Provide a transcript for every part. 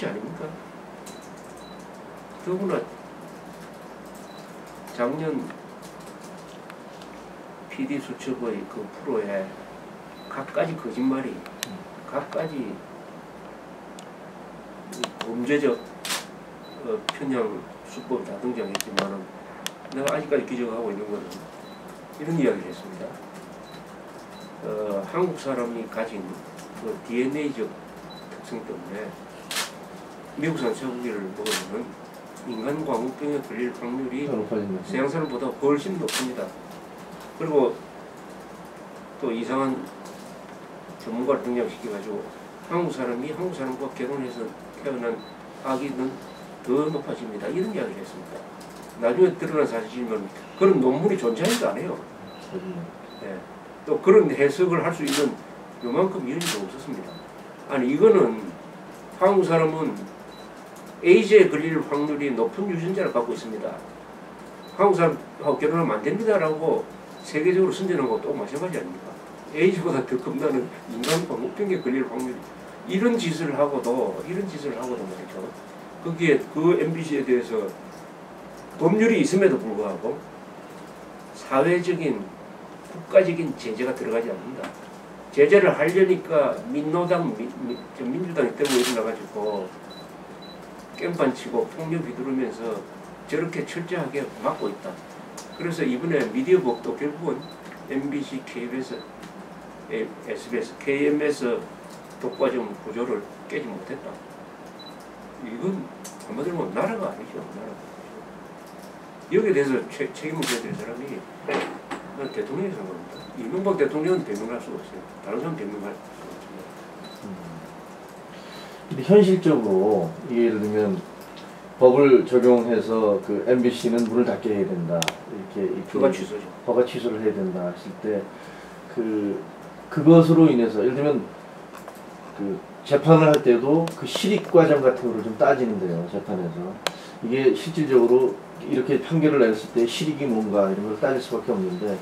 문제 아닙니까? 더구나 작년 PD 수첩의 그 프로에 갖가지 거짓말이, 갖가지 범죄적 편향 수법이 다 등장했지만은 내가 아직까지 기억하고 있는 것은 이런 이야기를 했습니다. 한국 사람이 가진 그 DNA적 특성 때문에 미국 산 쇠고기를 먹으면 인간 광우병에 걸릴 확률이 서양 사람보다 훨씬 높습니다. 그리고 또 이상한 전문가를 등장시켜가지고 한국 사람이 한국 사람과 결혼해서 태어난 아기는 더 높아집니다. 이런 이야기를 했습니다. 나중에 드러난 사실이지만 그런 논문이 존재하지도 않아요. 네. 또 그런 해석을 할 수 있는 요만큼 여지도 없었습니다. 아니 이거는 한국 사람은 에이즈에 걸릴 확률이 높은 유전자를 갖고 있습니다. 한국 사람하고 결혼하면 안 됩니다라고 세계적으로 선전한 것도 마찬가지 아닙니까? 에이즈보다 더 겁나는 인간광우병에 걸릴 확률이 이런 짓을 하고도 말이죠. 거기에 그 MBC에 대해서 법률이 있음에도 불구하고 사회적인 국가적인 제재가 들어가지 않는다. 제재를 하려니까 민노당, 민주당이 때문에 일어나가지고 깽판 치고 폭력 휘두르면서 저렇게 철저하게 막고 있다. 그래서 이번에 미디어법도 결국은 MBC, KBS, SBS, KMS 독과점 구조를 깨지 못했다. 이건 한마디로 보면 나라가 아니죠. 여기에 대해서 책임을 져야 될 사람이 난 대통령이 산 겁니다. 이명박 대통령은 변명할 수가 없어요. 다른 사람 변명할 수가 없습니다. 근데 현실적으로 예를 들면 법을 적용해서 그 MBC는 문을 닫게 해야 된다. 이렇게 허가 취소죠. 허가 취소를 해야 된다 했을 때 그것으로 인해서 예를 들면 그 재판을 할 때도 그 실익 과정 같은 거를 좀 따지는데요. 재판에서 이게 실질적으로 이렇게 판결을 냈을 때 실익이 뭔가 이런 걸 따질 수밖에 없는데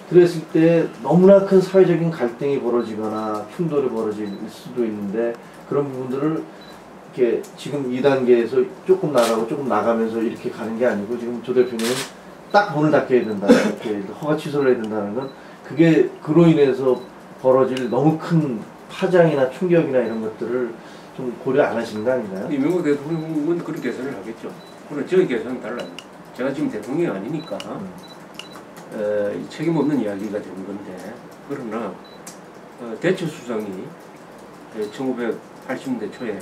그랬을 때 너무나 큰 사회적인 갈등이 벌어지거나 충돌이 벌어질 수도 있는데 그런 부분들을 이렇게 지금 2단계에서 조금 나가고 조금 나가면서 이렇게 가는 게 아니고 지금 조 대표님은 딱 문을 닫게 해야 된다. 이렇게 허가 취소를 해야 된다는 건 그게 그로 인해서 벌어질 너무 큰 파장이나 충격이나 이런 것들을 좀 고려 안 하시는 거 아닌가요? 이명박 대통령은 그런 계산을 하겠죠. 그러나 저희 계산은 달라요. 제가 지금 대통령이 아니니까 책임 없는 이야기가 되는 건데 그러나 대처 수장이 1980년대 초에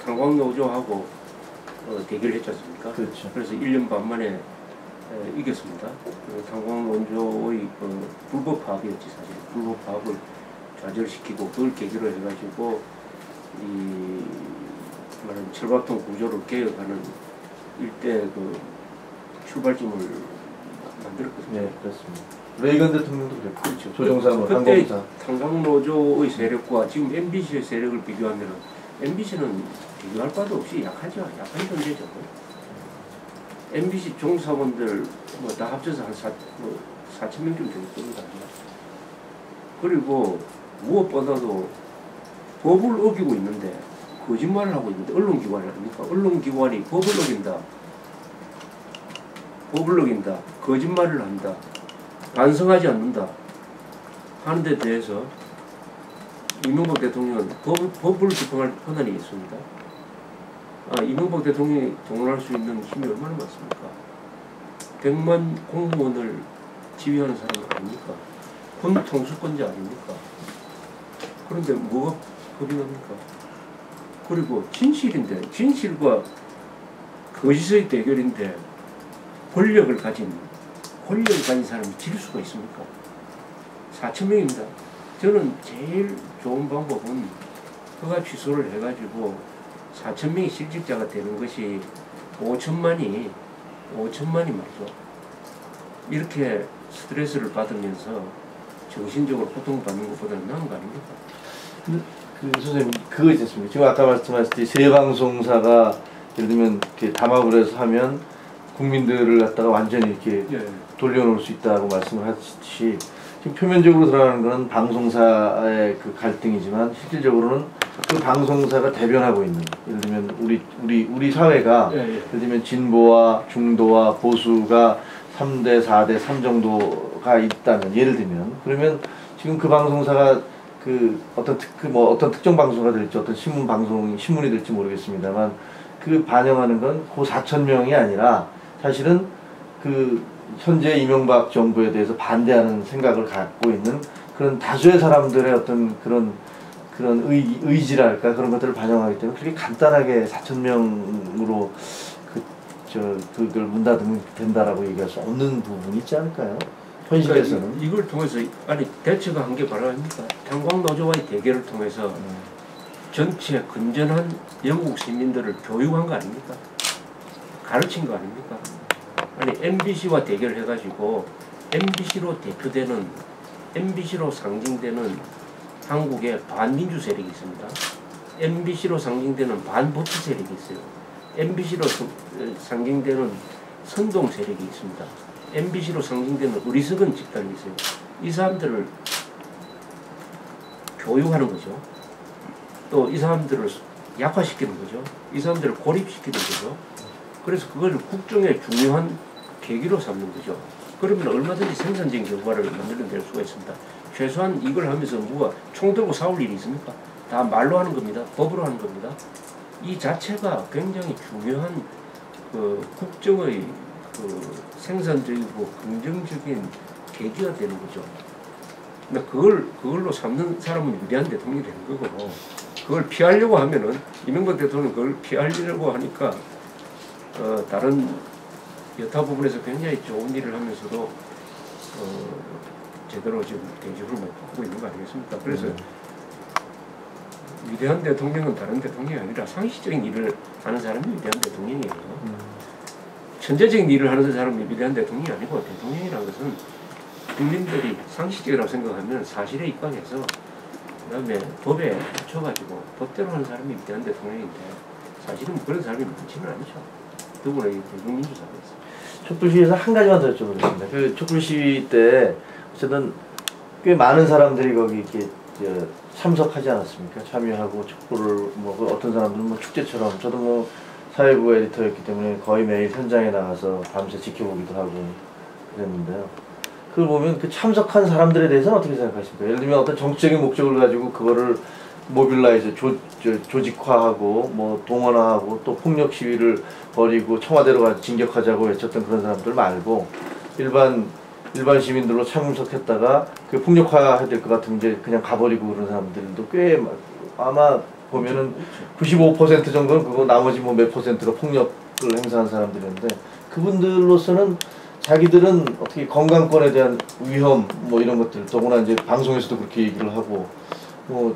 탄광노조하고 대결했지 않습니까? 그렇죠. 그래서 1년 반 만에 이겼습니다. 탄광노조의 불법 파업이었지 사실. 불법 파업을 좌절시키고 그걸 계기로 해가지고 이 말하는 철밥통 구조를 개혁하는 일대 그 출발점을 만들었거든요. 네, 그렇습니다. 레이건 대통령도 그랬고, 그렇죠. 조정삼은 그때 항공사. 탄광노조의 세력과 지금 MBC의 세력을 비교하면 MBC는 비교할 바도 없이 약하죠. 약한 존재죠. MBC 종사원들 뭐 다 합쳐서 한 4,000명쯤 되는 겁니다. 그리고 무엇보다도 법을 어기고 있는데 거짓말을 하고 있는데 언론기관이 아닙니까? 언론기관이 법을 어긴다, 거짓말을 한다, 반성하지 않는다 하는 데 대해서 이명박 대통령은 법을 집행할 권한이 있습니다. 이명박 대통령이 동원할 수 있는 힘이 얼마나 많습니까? 100만 공무원을 지휘하는 사람은 아닙니까? 군 통수권자 아닙니까? 그런데 뭐가 겁이 납니까? 그리고 진실과 거짓의 대결인데 권력을 가진 사람이 질 수가 있습니까? 4,000명입니다. 저는 제일 좋은 방법은 허가 취소를 해가지고 4,000명이 실직자가 되는 것이 5천만이 말이죠. 이렇게 스트레스를 받으면서 정신적으로 고통받는 것보다는 나은 거 아닙니까? 선생님 그거 있었습니다. 지금 아까 말씀하셨듯이 새 방송사가 예를 들면 이렇게 담합을 해서 하면 국민들을 갖다가 완전히 이렇게 돌려놓을 수 있다고 말씀을 하셨듯이 지금 표면적으로 드러나는 것은 방송사의 그 갈등이지만 실질적으로는 그 방송사가 대변하고 있는, 예를 들면 우리 사회가 예, 예. 예를 들면 진보와 중도와 보수가 3대 4대 3 정도가 있다면, 예를 들면 그러면 지금 그 방송사가 그 어떤 특정 방송가 될지 어떤 신문이 될지 모르겠습니다만 그 반영하는 건 그 4,000명이 아니라 사실은 그 현재 이명박 정부에 대해서 반대하는 생각을 갖고 있는 그런 다수의 사람들의 어떤 그런 의지랄까 그런 것들을 반영하기 때문에 그렇게 간단하게 4,000명으로 그걸 문 닫으면 된다라고 얘기할 수 없는 부분이 있지 않을까요? 현실에서는. 그러니까 이걸 통해서 대처가 한 게 바로 아닙니까? 탄광노조와의 대결을 통해서 전체 건전한 영국 시민들을 교육한 거 아닙니까? 가르친 거 아닙니까? MBC와 대결해가지고 MBC로 상징되는 한국의 반민주 세력이 있습니다. MBC로 상징되는 반법치 세력이 있어요. MBC로 상징되는 선동 세력이 있습니다. MBC로 상징되는 어리석은 집단이 있어요. 이 사람들을 교육하는 거죠. 또 이 사람들을 약화시키는 거죠. 이 사람들을 고립시키는 거죠. 그래서 그걸 국정의 중요한 계기로 삼는 거죠. 그러면 얼마든지 생산적인 결과를 만들어낼 수가 있습니다. 최소한 이걸 하면서 누가 총 들고 싸울 일이 있습니까? 다 말로 하는 겁니다. 법으로 하는 겁니다. 이 자체가 굉장히 중요한 국정의 생산적이고 긍정적인 계기가 되는 거죠. 근데 그걸로 삼는 사람은 위대한 대통령이 되는 거고, 그걸 피하려고 하면은 이명박 대통령은 그걸 피하려고 하니까 다른 여타 부분에서 굉장히 좋은 일을 하면서도 제대로 지금 대접을 못 받고 있는 거 아니겠습니까? 그래서 위대한 대통령은 다른 대통령이 아니라 상식적인 일을 하는 사람이 위대한 대통령이에요. 천재적인 일을 하는 사람이 위대한 대통령이 아니고, 대통령이라는 것은 국민들이 상식적이라고 생각하면 사실에 입각해서 그다음에 법에 맞춰가지고 법대로 하는 사람이 위대한 대통령인데, 사실은 그런 사람이 많지는 않죠. 더구나 이 대중민주 사회에서. 촛불 시위에서 한 가지만 더 여쭤보겠습니다. 그 촛불 시위 때 어쨌든 꽤 많은 사람들이 거기 이렇게 참석하지 않았습니까? 참여하고 촛불을 어떤 사람들은 축제처럼, 저도 사회부 에디터였기 때문에 거의 매일 현장에 나가서 밤새 지켜보기도 하고 그랬는데요. 그걸 보면 그 참석한 사람들에 대해서는 어떻게 생각하십니까? 예를 들면 어떤 정치적인 목적을 가지고 그거를 모빌라이즈, 조직화하고 동원화하고 또 폭력 시위를 벌이고 청와대로 가서 진격하자고 외쳤던 그런 사람들 말고, 일반 시민들로 참석했다가 그 폭력화해야 될 것 같으면 이제 그냥 가버리고 그런 사람들도 꽤 아마 보면은 95% 정도는 그거, 나머지 몇 퍼센트가 폭력을 행사한 사람들인데, 그분들로서는 자기들은 어떻게 건강권에 대한 위험 이런 것들, 더구나 이제 방송에서도 그렇게 얘기를 하고,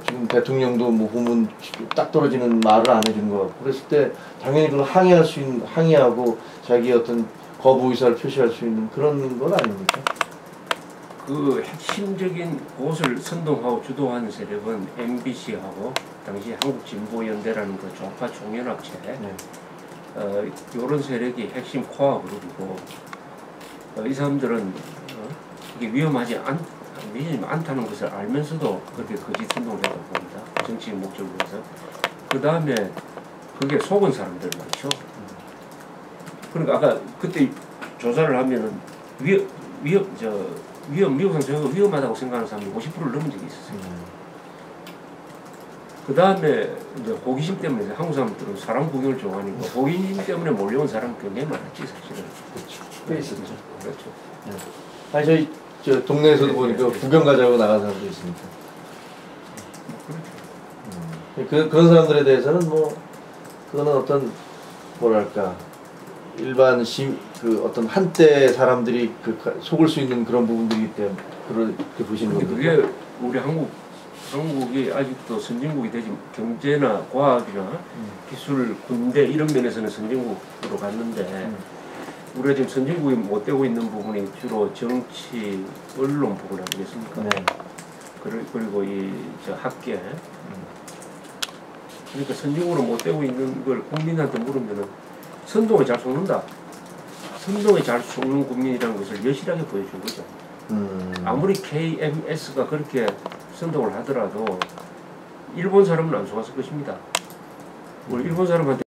지금 대통령도 보면 딱 떨어지는 말을 안 해주는 것 같고, 그랬을 때 당연히 그걸 항의하고 자기의 어떤 거부 의사를 표시할 수 있는 그런 건 아닙니까? 그 핵심적인 그것을 선동하고 주도하는 세력은 MBC하고 당시 한국진보연대라는 그 좌파 총연합체, 이런 세력이 핵심 코어 그룹이고, 이 사람들은 이게 위험하지 않다는 것을 알면서도 그렇게 거짓 선동을 했다고 봅니다. 정치적 목적을 위해서. 그 다음에 그게 속은 사람들 많죠. 그러니까 아까 그때 조사를 하면은 미국 상태가 위험하다고 생각하는 사람이 50%를 넘은 적이 있었어요. 그 다음에 이제 호기심 때문에, 이제 한국 사람들은 사람 구경을 좋아하니까 호기심 때문에 몰려온 사람은 굉장히 많았지, 사실은. 그렇죠. 꽤 있었죠. 그렇죠. 아니 저 동네에서도 보니까 구경 가자고 나간 사람도 있으니까. 그렇죠. 그런 사람들에 대해서는 그거는 어떤 뭐랄까 일반 어떤 한때 사람들이 속을 수 있는 그런 부분들이기 때문에 그렇게 보시는 겁니다. 그게 우리 한국이 아직도 선진국이 되지, 경제나 과학이나 기술, 군대 이런 면에서는 선진국으로 갔는데, 우리가 지금 선진국이 못 되고 있는 부분이 주로 정치, 언론 부분 아니겠습니까? 네. 그리고 저 학계. 그러니까 선진국으로 못 되고 있는 걸 국민한테 물으면은 선동에 잘 속는다. 선동에 잘 속는 국민이라는 것을 여실하게 보여준 거죠. 아무리 KMS가 그렇게 선동을 하더라도 일본 사람은 안 속았을 것입니다. 우리 일본 사람한테